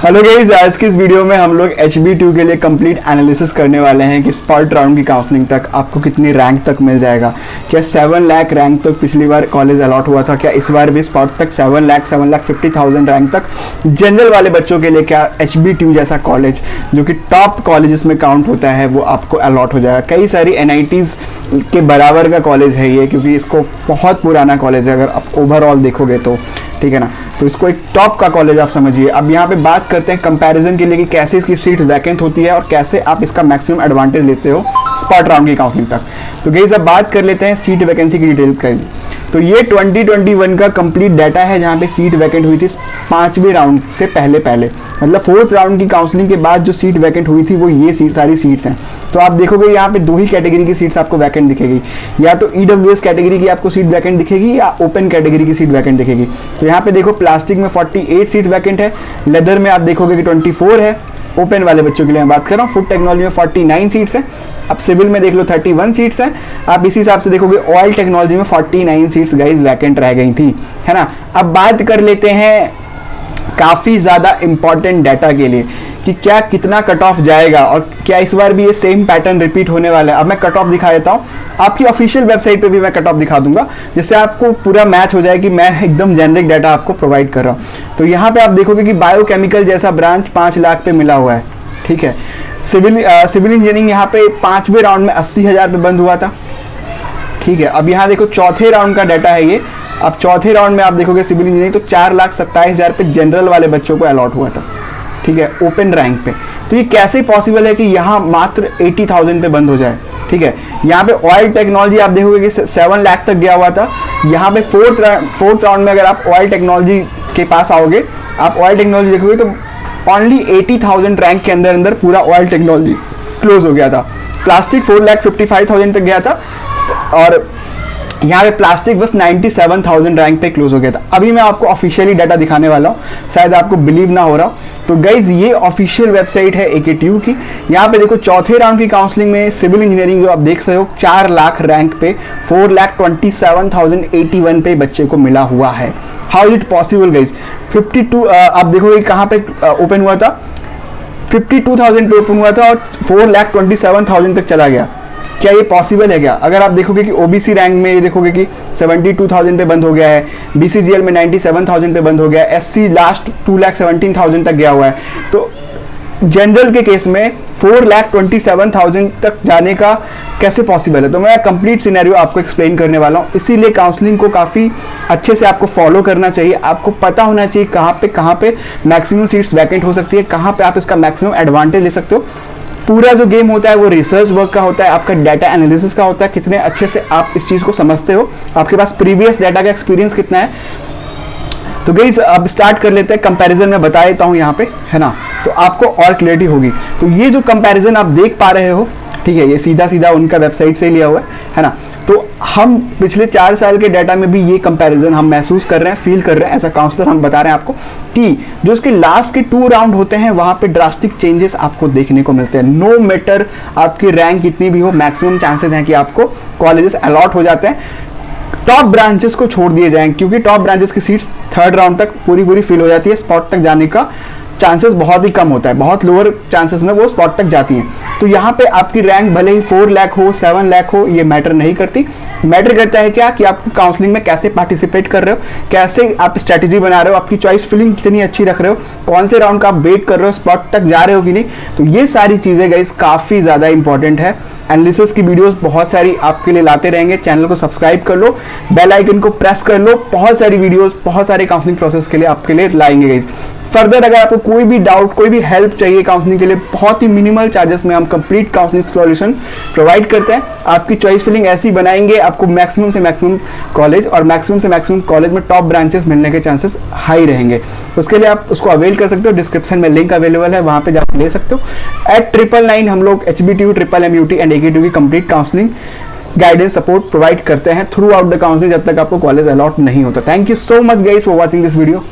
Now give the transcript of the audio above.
Hello guys, आज की इस वीडियो में हम लोग HB2 के लिए कंप्लीट एनालिसिस करने वाले हैं कि स्पॉट राउंड की काउंसलिंग तक आपको कितनी रैंक तक मिल जाएगा। क्या 7 लाख रैंक तक पिछली बार कॉलेज अलॉट हुआ था, क्या इस बार भी स्पॉट तक 7,50,000 रैंक तक जनरल वाले बच्चों के लिए क्या HB2 जैसा कॉलेज जो कि टॉप कॉलेजेस में काउंट होता है वो आपको अलॉट हो जाएगा। कई सारी NITs के बराबर का कॉलेज है ये, क्योंकि इसको बहुत पुराना कॉलेज है अगर आप ओवरऑल देखोगे तो, ठीक है ना। तो इसको एक टॉप का कॉलेज आप समझिए। अब यहाँ पे बात करते हैं कंपैरिजन के लिए कि कैसे इसकी सीट वैकेंट होती है और कैसे आप इसका मैक्सिमम एडवांटेज लेते हो स्पॉट राउंड की काउंसलिंग तक। तो गाइस अब बात कर लेते हैं सीट वैकेंसी की डिटेल का। तो ये 2021 का कंप्लीट डाटा है जहाँ पे सीट वैकेंट हुई थी 5वें राउंड से पहले मतलब 4th राउंड की काउंसलिंग के बाद जो सीट वैकेंट हुई थी वो ये सारी सीट्स हैं। तो आप देखोगे यहाँ पे दो ही कैटेगरी की सीट्स आपको वैकेंट दिखेगी, या तो EWS कैटेगरी की आपको सीट वैकेंट दिखेगी या ओपन कैटेगरी की सीट वैकेंट दिखेगी। तो यहाँ पे देखो प्लास्टिक में 48 सीट वैकेंट है, लेदर में आप देखोगे कि 24 है, ओपन वाले बच्चों के लिए मैं बात कर रहा हूँ। फूड टेक्नोलॉजी में 49 सीट्स हैं, अब सिविल में देख लो 31 सीट्स हैं। आप इसी हिसाब से देखोगे ऑयल टेक्नोलॉजी में 49 सीट्स गाइस वैकेंट रह गई थी, है ना। अब बात कर लेते हैं काफ़ी ज़्यादा इंपॉर्टेंट डाटा के लिए कि क्या कितना कट ऑफ जाएगा और क्या इस बार भी ये सेम पैटर्न रिपीट होने वाला है। अब मैं कट ऑफ दिखा देता हूँ, आपकी ऑफिशियल वेबसाइट पे भी मैं कट ऑफ दिखा दूंगा जिससे आपको पूरा मैच हो जाए कि मैं एकदम जेनरिक डाटा आपको प्रोवाइड कर रहा हूँ। तो यहाँ पे आप देखोगे कि बायोकेमिकल जैसा ब्रांच 5 लाख पे मिला हुआ है, ठीक है। सिविल इंजीनियरिंग यहाँ पे 5वें राउंड में 80,000 पे बंद हुआ था, ठीक है। अब यहाँ देखो चौथे राउंड का डाटा है ये। अब चौथे राउंड में आप देखोगे सिविल इंजीनियरिंग तो 4,27,000 पे जनरल वाले बच्चों को अलॉट हुआ था, ठीक है, ओपन रैंक पे। तो ये कैसे पॉसिबल है कि यहाँ मात्र 80,000 पे बंद हो जाए, ठीक है। यहाँ पे ऑयल टेक्नोलॉजी आप देखोगे कि 7 लाख तक गया हुआ था। यहाँ पे फोर्थ राउंड में अगर आप ऑयल टेक्नोलॉजी के पास आओगे, आप ऑयल टेक्नोलॉजी देखोगे तो ओनली 80,000 रैंक के अंदर पूरा ऑयल टेक्नोलॉजी क्लोज हो गया था। प्लास्टिक 4,55,000 तक गया था और यहाँ पे प्लास्टिक बस 97,000 रैंक पे क्लोज हो गया था। अभी मैं आपको ऑफिशियली डाटा दिखाने वाला हूँ, शायद आपको बिलीव ना हो रहा हो। तो गाइज ये ऑफिशियल वेबसाइट है AKTU की। यहाँ पे देखो चौथे राउंड की काउंसलिंग में सिविल इंजीनियरिंग जो आप देख सकते हो 4 लाख रैंक पे 4,27,081 पे बच्चे को मिला हुआ है। How is it possible guys. 52 आप देखोगे कहाँ पे ओपन हुआ था, 52,000 पे ओपन हुआ था और 4,27,000 तक चला गया। क्या ये पॉसिबल है क्या? अगर आप देखोगे कि OBC रैंक में ये देखोगे कि 72,000 पे बंद हो गया है, BCGL में 97,000 पे बंद हो गया है, SC लास्ट 2,17,000 तक गया हुआ है। तो जनरल के केस में 4,27,000 तक जाने का कैसे पॉसिबल है? तो मैं कंप्लीट सिनेरियो आपको एक्सप्लेन करने वाला हूँ। इसीलिए काउंसलिंग को काफ़ी अच्छे से आपको फॉलो करना चाहिए। आपको पता होना चाहिए कहाँ पे मैक्सिमम सीट्स वैकेंट हो सकती है, कहाँ पे आप इसका मैक्सिमम एडवांटेज ले सकते हो। पूरा जो गेम होता है वो रिसर्च वर्क का होता है, आपका डाटा एनालिसिस का होता है, कितने अच्छे से आप इस चीज़ को समझते हो, आपके पास प्रीवियस डाटा का एक्सपीरियंस कितना है। तो गाइस अब स्टार्ट कर लेते हैं। कंपैरिजन में बता देता हूँ यहाँ पे, है ना, तो आपको और क्लियरिटी होगी। तो ये जो कंपैरिजन आप देख पा रहे हो, ठीक है, ये सीधा उनका वेबसाइट से लिया हुआ है ना। तो हम पिछले 4 साल के डाटा में भी ये कंपैरिजन हम महसूस कर रहे हैं, फील कर रहे हैं। एज अ काउंसलर हम बता रहे हैं आपको कि जो इसके लास्ट के 2 राउंड होते हैं वहाँ पे ड्रास्टिक चेंजेस आपको देखने को मिलते हैं। नो मैटर आपकी रैंक कितनी भी हो, मैक्सिमम चांसेस हैं कि आपको कॉलेजेस अलॉट हो जाते हैं। टॉप ब्रांचेस को छोड़ दिए जाएंगे क्योंकि टॉप ब्रांचेस की सीट्स 3rd राउंड तक पूरी फिल हो जाती है। स्पॉट तक जाने का चांसेस बहुत ही कम होता है, बहुत लोअर चांसेस में वो स्पॉट तक जाती हैं। तो यहाँ पे आपकी रैंक भले ही 4 लाख हो, 7 लाख हो, ये मैटर नहीं करती। मैटर करता है क्या कि आप काउंसलिंग में कैसे पार्टिसिपेट कर रहे हो, कैसे आप स्ट्रैटेजी बना रहे हो, आपकी चॉइस फिलिंग कितनी अच्छी रख रहे हो, कौन से राउंड का आप वेट कर रहे हो, स्पॉट तक जा रहे हो कि नहीं। तो ये सारी चीज़ें गाइस काफ़ी ज़्यादा इंपॉर्टेंट है। एनालिसिस की वीडियोस बहुत सारी आपके लिए लाते रहेंगे। चैनल को सब्सक्राइब कर लो, बेल आइकन को प्रेस कर लो, बहुत सारी वीडियोस बहुत सारे काउंसलिंग प्रोसेस के लिए आपके लिए लाएंगे गाइस। फर्दर अगर आपको कोई भी डाउट, कोई भी हेल्प चाहिए काउंसलिंग के लिए, बहुत ही मिनिमल चार्जेस में हम कंप्लीट काउंसलिंग सॉल्यूशन प्रोवाइड करते हैं। आपकी चॉइस फिलिंग ऐसी बनाएंगे, आपको मैक्सिमम से मैक्सिमम कॉलेज और मैक्सिमम से मैक्सिमम कॉलेज में टॉप ब्रांचेस मिलने के चांसेस हाई रहेंगे। उसके लिए आप उसको अवेल कर सकते हो, डिस्क्रिप्शन में लिंक अवेलेबल है, वहाँ पे जाकर ले सकते हो। @999 हम लोग HB2, MMUT एंड AKTU की complete counselling guidance support provide करते हैं थ्रू आउट द काउंसलिंग जब तक आपको कॉलेज अलॉट नहीं होता। Thank you so much guys for watching this video.